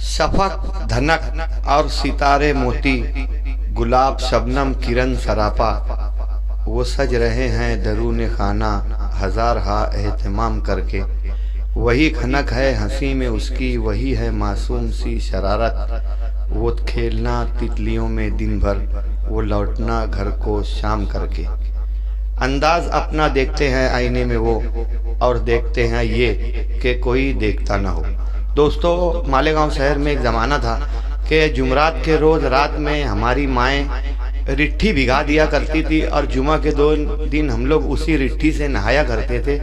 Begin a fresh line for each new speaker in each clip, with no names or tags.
शफक धनक और सितारे मोती, गुलाब शबनम किरण सरापा, वो सज रहे हैं दरूने खाना हजार हा एहतमाम करके। वही खनक है हंसी में उसकी, वही है मासूम सी शरारत, वो खेलना तितलियों में दिन भर, वो लौटना घर को शाम करके। अंदाज अपना देखते हैं आईने में वो, और देखते हैं ये कि कोई देखता ना हो। दोस्तों, मालेगांव शहर में एक ज़माना था कि जुमरात के रोज़ रात में हमारी माएँ रिट्ठी भिगा दिया करती थी और जुमा के 2 दिन हम लोग उसी रिट्ठी से नहाया करते थे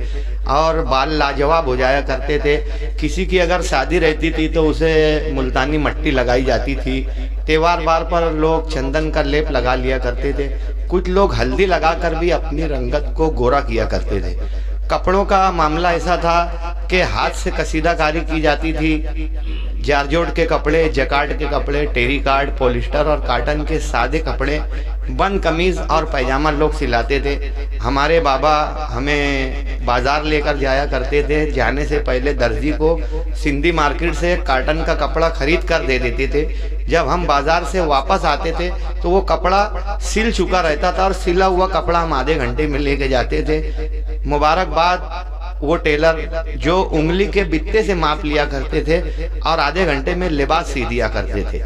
और बाल लाजवाब हो जाया करते थे। किसी की अगर शादी रहती थी तो उसे मुल्तानी मट्टी लगाई जाती थी। त्योहार बार पर लोग चंदन का लेप लगा लिया करते थे। कुछ लोग हल्दी लगाकर भी अपनी रंगत को गोरा किया करते थे। कपड़ों का मामला ऐसा था कि हाथ से कसीदाकारी की जाती थी। जारजोट के कपड़े, जकार्ड के कपड़े, टेरिकार्ड, पॉलिस्टर और काटन के सादे कपड़े, बंद कमीज और पैजामा लोग सिलाते थे। हमारे बाबा हमें बाजार लेकर जाया करते थे। जाने से पहले दर्जी को सिंधी मार्केट से काटन का कपड़ा खरीद कर दे देते थे। जब हम बाजार से वापस आते थे तो वो कपड़ा सिल चुका रहता था और सिला हुआ कपड़ा हम आधे घंटे में लेके जाते थे। मुबारकबाद वो टेलर जो उंगली के बित्ते से माप लिया करते थे और आधे घंटे में लिबास सी दिया करते थे।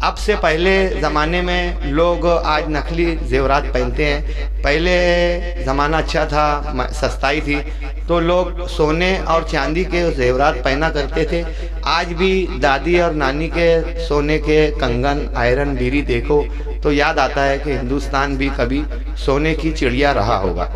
अब से पहले ज़माने में लोग आज नकली जेवरात पहनते हैं। पहले ज़माना अच्छा था, सस्ताई थी, तो लोग सोने और चांदी के जेवरात पहना करते थे। आज भी दादी और नानी के सोने के कंगन, आयरन, बीरी देखो तो याद आता है कि हिंदुस्तान भी कभी सोने की चिड़िया रहा होगा।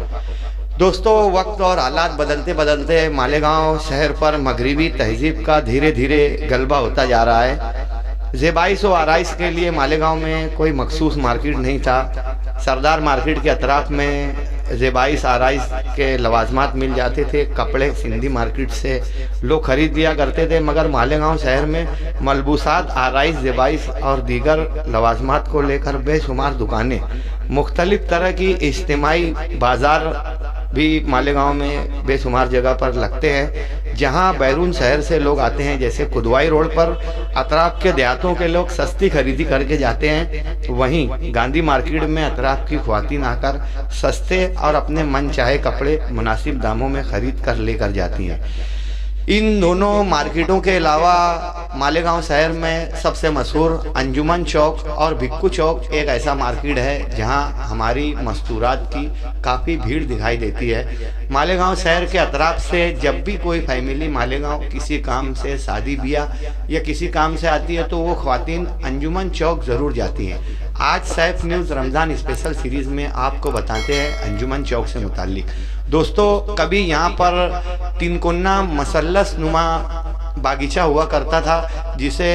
दोस्तों, वक्त और हालात बदलते बदलते मालेगांव शहर पर मगरिबी तहजीब का धीरे धीरे गलबा होता जा रहा है। ज़ेबाइश व आराइश के लिए मालेगांव में कोई मखसूस मार्केट नहीं था। सरदार मार्केट के अतराफ में ज़ेबाइश आराइश के लवाजमात मिल जाते थे। कपड़े सिंधी मार्केट से लोग खरीद लिया करते थे, मगर मालेगांव शहर में मलबूसात, आराइश, ज़ेबाइश और दीगर लवाजमात को लेकर बेशुमार दुकानें, मुख्तलिफ तरह की इज्तिमाई बाज़ार भी मालेगांव में बेशुमार जगह पर लगते हैं, जहां बैरून शहर से लोग आते हैं। जैसे कुदवाई रोड पर अतराफ के देहातों के लोग सस्ती खरीदी करके जाते हैं, वहीं गांधी मार्केट में अतराफ की ख्वातीन आकर सस्ते और अपने मन चाहे कपड़े मुनासिब दामों में खरीद कर लेकर जाती हैं। इन दोनों मार्केटों के अलावा मालेगांव शहर में सबसे मशहूर अंजुमन चौक और भिक्कू चौक एक ऐसा मार्केट है जहां हमारी मस्तूरात की काफ़ी भीड़ दिखाई देती है। मालेगांव शहर के अतराफ से जब भी कोई फैमिली मालेगांव किसी काम से, शादी ब्याह या किसी काम से आती है तो वो ख्वातीन अंजुमन चौक ज़रूर जाती हैं। आज Saif news Ramzan special series में आपको बताते हैं अंजुमन चौक से मुताल्लिक। दोस्तों, कभी यहाँ पर तिनकोना मसल्लस नुमा बागीचा हुआ करता था, जिसे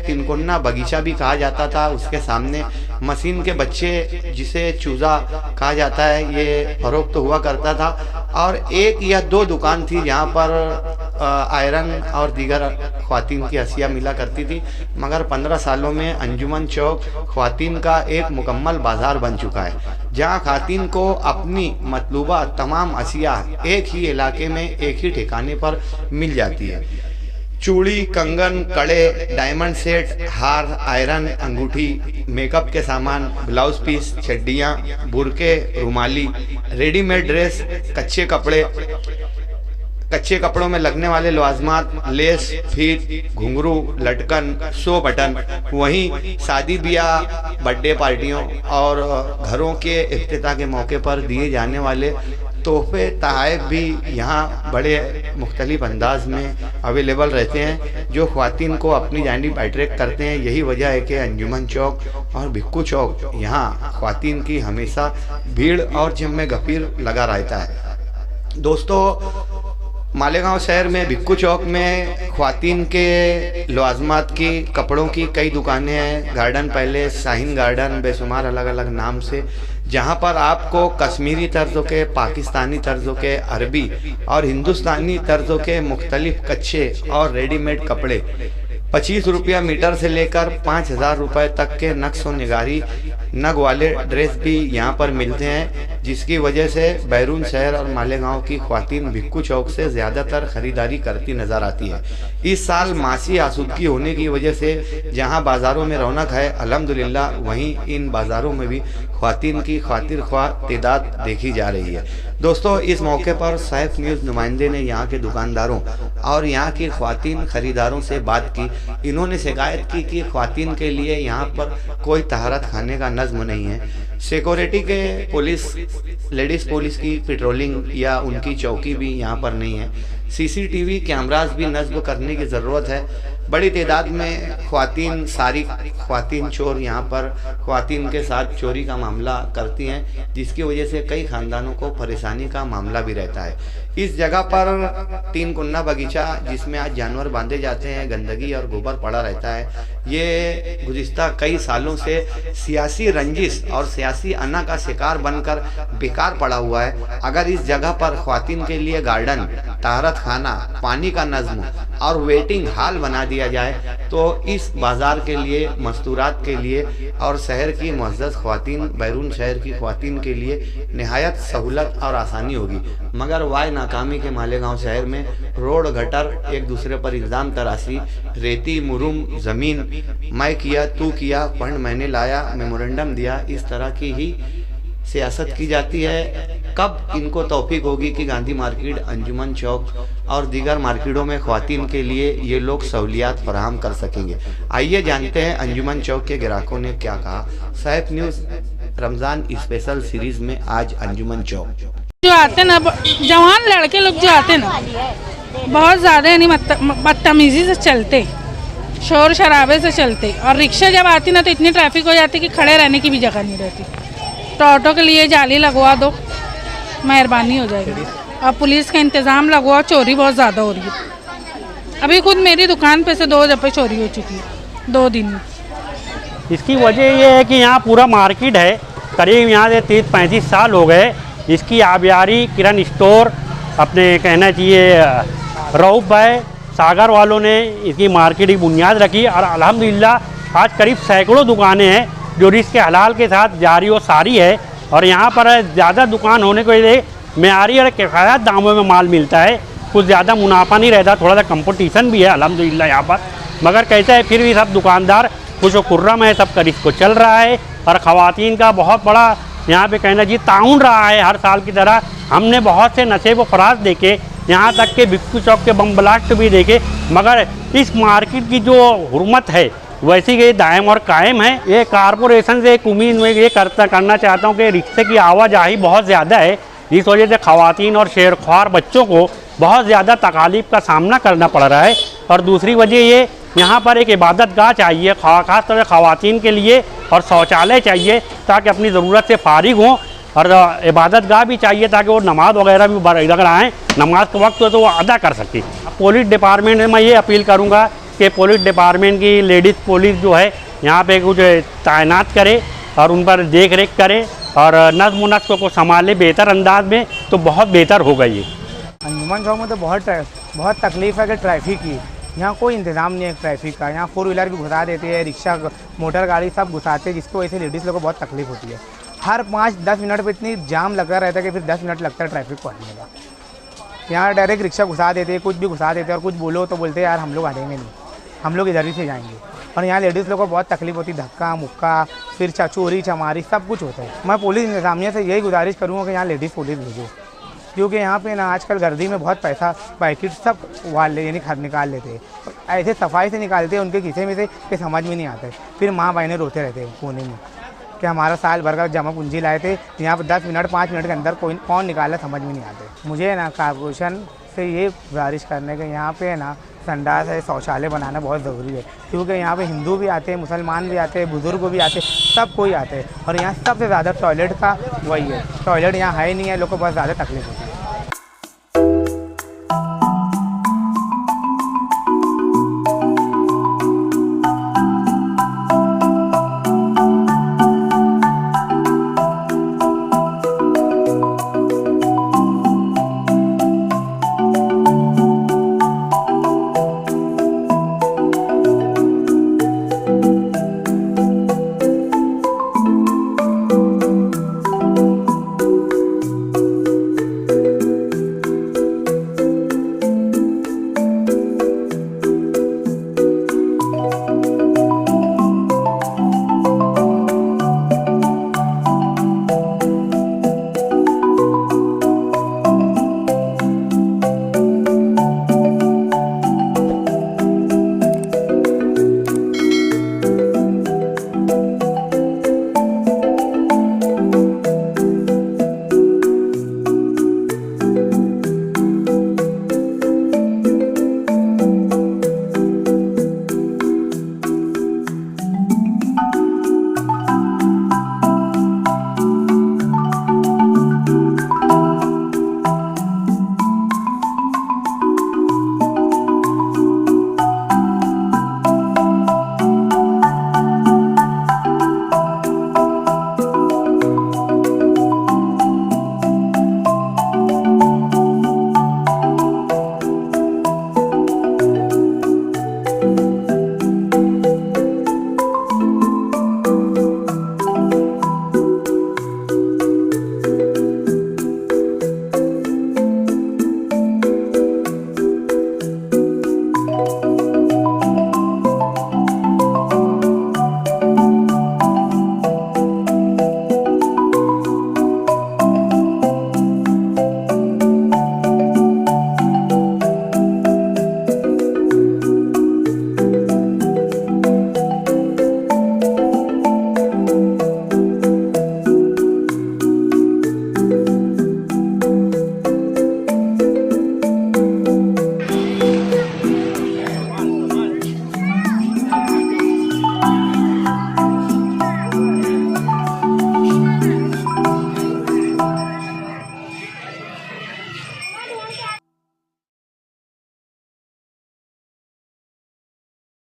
तिनकोना बगीचा भी कहा जाता था। उसके सामने मशीन के बच्चे, जिसे चूज़ा कहा जाता है, ये फरोख्त तो हुआ करता था। और 1 या 2 दुकान थी जहाँ पर आयरन और दीगर ख्वातीन की अशिया मिला करती थी, मगर 15 सालों में अंजुमन चौक ख्वातीन का एक मुकम्मल बाज़ार बन चुका है, जहाँ ख़वातीन को अपनी मतलूबा तमाम अशिया एक ही इलाके में, एक ही ठिकाने पर मिल जाती है। चूड़ी, कंगन, कड़े, डायमंड सेट, हार, आयरन, अंगूठी, मेकअप के सामान, ब्लाउज पीस, चड्डियाँ, बुरके, रुमाली, रेडीमेड ड्रेस, कच्चे कपड़ों में लगने वाले लवाजमात, लेस, फीत, घुंघरू, लटकन, 100 बटन, वहीं शादी ब्याह, बर्थडे पार्टियों और घरों के इफ्तिताह के मौके पर दिए जाने वाले तोहफे तोहफ़ भी यहाँ बड़े मुख्तलिफ अंदाज में अवेलेबल रहते हैं, जो ख्वातीन को अपनी जानिब अट्रैक्ट करते हैं। यही वजह है कि अंजुमन चौक और भिक्कू चौक यहाँ ख्वातीन की हमेशा भीड़ और जम गफीर लगा रहता है। दोस्तों, मालेगांव शहर में भिक्कू चौक में ख्वातीन के लवाजमात की, कपड़ों की कई दुकानें हैं। गार्डन पैलेस, शाहीन गार्डन, बेशुमार अलग अलग नाम से, जहां पर आपको कश्मीरी तर्ज़ों के, पाकिस्तानी तर्ज़ों के, अरबी और हिंदुस्तानी तर्ज़ों के मुख्तलिफ कच्चे और रेडीमेड कपड़े 25 रुपया मीटर से लेकर 5000 रुपये तक के नक्श व निगारी नग वाले ड्रेस भी यहाँ पर मिलते हैं, जिसकी वजह से बैरून शहर और मालेगांव की ख्वातीन भिक्खू चौक से ज़्यादातर खरीदारी करती नजर आती है। इस साल मासी आसूदगी होने की वजह से जहां बाज़ारों में रौनक है, अल्हम्दुलिल्लाह, वहीं इन बाज़ारों में भी ख्वातीन की खातिर ख्वाह तादाद देखी जा रही है। दोस्तों, इस मौके पर सैफ न्यूज़ नुमाइंदे ने यहाँ के दुकानदारों और यहाँ की ख्वातीन खरीदारों से बात की। इन्होंने शिकायत की कि ख्वातीन के लिए यहाँ पर कोई तहारत खाने का नज़्म नहीं है। सिक्योरिटी के पुलिस, लेडीज़ पुलिस की पेट्रोलिंग या उनकी चौकी भी यहाँ पर नहीं है। सीसीटीवी कैमरास भी नस्ब करने की ज़रूरत है। बड़ी तादाद में ख्वातीन, सारी ख्वातीन चोर यहाँ पर ख्वातीन के साथ चोरी का मामला करती हैं, जिसकी वजह से कई ख़ानदानों को परेशानी का मामला भी रहता है। इस जगह पर 3 कुन्ना बगीचा, जिसमें आज जानवर बांधे जाते हैं, गंदगी और गोबर पड़ा रहता है। ये गुज़िश्ता कई सालों से सियासी रंजिश और सियासी अना का शिकार बनकर बेकार पड़ा हुआ है। अगर इस जगह पर ख्वातीन के लिए गार्डन, तहारत खाना, पानी का नज़्म और वेटिंग हॉल बना दिया जाए तो इस बाज़ार के लिए, मस्तूरात के लिए और शहर की मुअज़्ज़ज़ ख्वातीन, बैरून शहर की ख्वातीन के लिए नहायत सहूलत और आसानी होगी। मगर वाय नाकामी के मालेगांव शहर में रोड, गटर, एक दूसरे पर इल्ज़ाम तराशी, रेती, मुरुम, ज़मीन, मैं किया, तू किया, फंड मैंने लाया, मेमोरेंडम दिया, इस तरह की ही सियासत की जाती है। कब इनको तौफीक होगी कि गांधी मार्केट, अंजुमन चौक और दीगर मार्केटों में ख्वातीन के लिए ये लोग सहूलियात फराहम कर सकेंगे? आइए जानते हैं अंजुमन चौक के ग्राहकों ने क्या कहा। Saif news Ramzan special series में आज अंजुमन चौक।
जो आते ना जवान लड़के लोग जो आते ना, बहुत ज़्यादा यानी बदतमीज़ी से चलते, शोर शराबे से चलते, और रिक्शा जब आती ना तो इतनी ट्रैफिक हो जाती कि खड़े रहने की भी जगह नहीं रहती। तो ऑटो के लिए जाली लगवा दो, मेहरबानी हो जाएगी। और पुलिस का इंतज़ाम लगवाओ, चोरी बहुत ज़्यादा हो रही है। अभी खुद मेरी दुकान पे से 2 दफ़े चोरी हो चुकी है 2 दिन में।
इसकी वजह ये है कि यहाँ पूरा मार्केट है, करीब यहाँ से 30-35 साल हो गए। इसकी आबियारी किरण स्टोर, अपने कहना चाहिए रऊफ भाई सागर वालों ने इसकी मार्केट की बुनियाद रखी और अल्हम्दुलिल्लाह आज करीब सैकड़ों दुकानें हैं जो रिस्क हलाल के साथ जारी और सारी है। और यहाँ पर ज़्यादा दुकान होने की वजह से मेयारी और किफ़ायत दामों में माल मिलता है, कुछ ज़्यादा मुनाफा नहीं रहता, थोड़ा सा कंपटीशन भी है अल्हम्दुलिल्लाह यहाँ पर। मगर कैसा है, फिर भी सब दुकानदार खुश खुर्रम है, सब रिस्क को चल रहा है। और ख़वातीन का बहुत बड़ा यहाँ पे कहना जी ताउन रहा है। हर साल की तरह हमने बहुत से नशे व फराज देखे, यहाँ तक के भिक्खू चौक के बम ब्लास्ट भी देखे, मगर इस मार्केट की जो हुर्मत है वैसी ये दायम और कायम है। ये कारपोरेशन से एक उम्मीद में ये करना चाहता हूँ कि रिक्शे की आवाजाही बहुत ज़्यादा है, इस वजह से ख़वातीन और शेरख्वार बच्चों को बहुत ज़्यादा तकालीफ का सामना करना पड़ रहा है। और दूसरी वजह ये, यहाँ पर एक इबादत गाह चाहिए ख़ास तौर पर ख़वातीन के लिए, और शौचालय चाहिए ताकि अपनी ज़रूरत से फारिग हों, और इबादत गाह भी चाहिए ताकि वो नमाज़ वगैरह भी अगर आएँ नमाज के वक्त तो वो अदा कर सकें। पुलिस डिपार्टमेंट में मैं ये अपील करूँगा कि पुलिस डिपार्टमेंट की लेडीज़ पुलिस जो है यहाँ पे कुछ तैनात करे और उन पर देख रेख करे और नज़्म व नस्क़ को संभाले बेहतर अंदाज में, तो बहुत बेहतर होगा ये।
अंजुमन चौक में तो बहुत तकलीफ़ है कि ट्रैफिक की, यहाँ कोई इंतज़ाम नहीं है ट्रैफिक का। यहाँ 4 व्हीलर भी घुसा देते हैं, रिक्शा, मोटर गाड़ी सब घुसाते हैं, जिसकी वजह से लेडीज़ लोगों को बहुत तकलीफ होती है। हर 5-10 मिनट पर इतनी जाम लगा रहता है कि फिर 10 मिनट लगता है ट्रैफिक को हटने का। यहाँ डायरेक्ट रिक्शा घुसा देते हैं, कुछ भी घुसा देते हैं, और कुछ बोलो तो बोलते हैं यार हम लोग हटेंगे नहीं, हम लोग इधर ही से जाएंगे। और यहाँ लेडीज़ लोगों को बहुत तकलीफ होती है, धक्का मुक्का, फिर चोरी चमारी सब कुछ होता है। मैं पुलिस इंतजामिया से यही गुजारिश करूँगा कि यहाँ लेडीज़ पुलिस भेजो, क्योंकि यहाँ पे ना आजकल गर्दी में बहुत पैसा पैकेट सब वाले यानी निकाल लेते हैं, ऐसे सफाई से निकालते हैं उनके खीसे में से कि समझ में नहीं आता है। फिर माँ बहनें रोते रहते हैं कोने में कि हमारा साल भर का जमा पूंजी लाए थे, यहाँ पर 10 मिनट 5 मिनट के अंदर कौन निकाला समझ में नहीं आते। मुझे ना कॉर्पोरेशन से ये गुजारिश करने के यहाँ पे ना संडास है, शौचालय बनाना बहुत ज़रूरी है, क्योंकि यहाँ पे हिंदू भी आते हैं, मुसलमान भी आते हैं, बुज़ुर्ग भी आते हैं, सब कोई आते हैं। और यहाँ सबसे ज़्यादा टॉयलेट का वही है, टॉयलेट यहाँ है ही नहीं है, लोग को बहुत ज़्यादा तकलीफ होती है।